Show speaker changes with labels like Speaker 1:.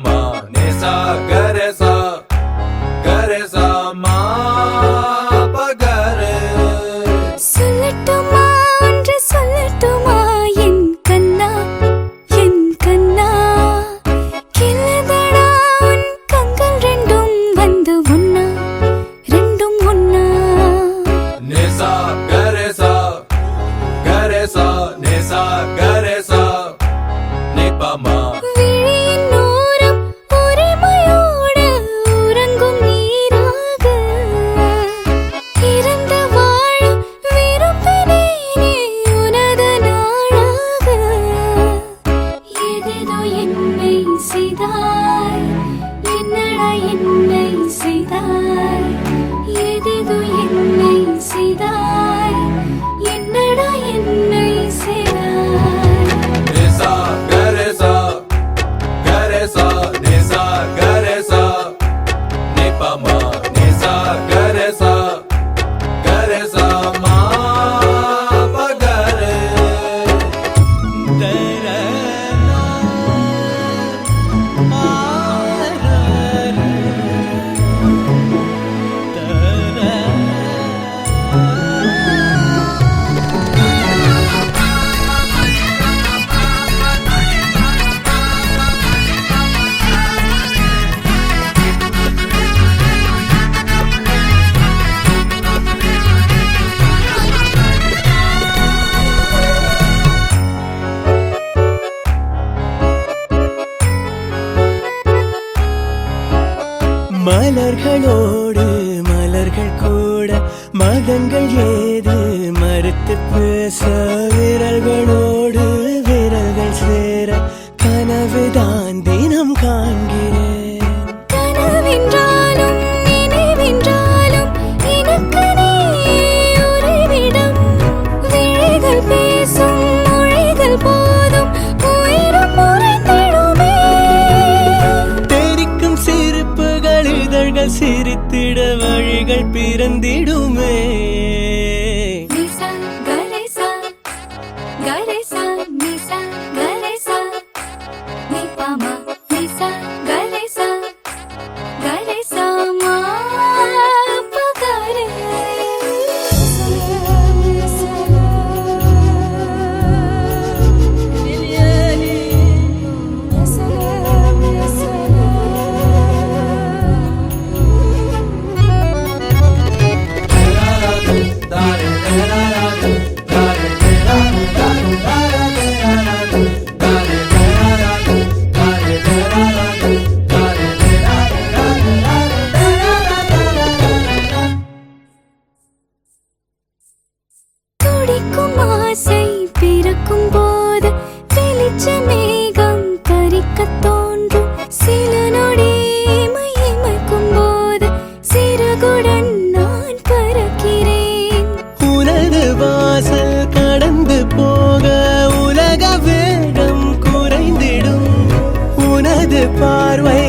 Speaker 1: ma ni sa ga re sa ma pa ga re.
Speaker 2: சொல்லட்டுமா ஒன்று சொல்லட்டுமா என் கண்ணா கிள்ளதடா உன் கண்கள் ரெண்டும் வந்து ஒன்னா ரெண்டும் ஒன்னா.
Speaker 1: ni sa ga re sa ni sa ga re sa ni pa ma.
Speaker 2: விழியின் ஓரம் உரிமையோடு உறங்கும் நீராக இறந்து வாழ விரும்பினேனே உனது நாளாக. ஏதேதோ என்னை செய்தாய், என்னடா என்னை செய்தாய், ஏதேதோ என்னை செய்தாய், என்னடா என்னை செய்தாய்.
Speaker 1: ni sa ga re sa ni sa ga re sa ni pa ma. ni sa ga re sa ma pa ga re.
Speaker 3: மலர்களோடு மலர்கள் கூட மதங்கள் ஏது மறுத்து பேச விரல்களோடு விரல்கள் சேர கனவுதான் தினம் காண்கிறேன்.
Speaker 2: கனவென்றாலும் நினைவென்றாலும் எனக்கு நீ உறைவிடம். விழிகள் பேசும் மொழிகள் போதும் உயிரும் உறைந்திடுமே.
Speaker 3: தெரிக்கும் சிரிப்புகள் இதழ்கள் சிரித்திட வழிகள் பிறந்திடுமே.
Speaker 2: நிசா கரேசா கரேசா நிசா கரேசா நீ பாமா. நிசா கரேசா கரேசா மா பகரே. துடிக்கும் ஆசை பிறக்கும் போது வெளிச்ச மேகம் கரிக்கத் தோன்றும். சில நொடி இமைக்கும் போது சிறகுடன் நான் பறக்கிறேன்.
Speaker 3: உனது வாசல் கடந்து போக உலக வேகம் குறைந்திடும். உனது பார்வை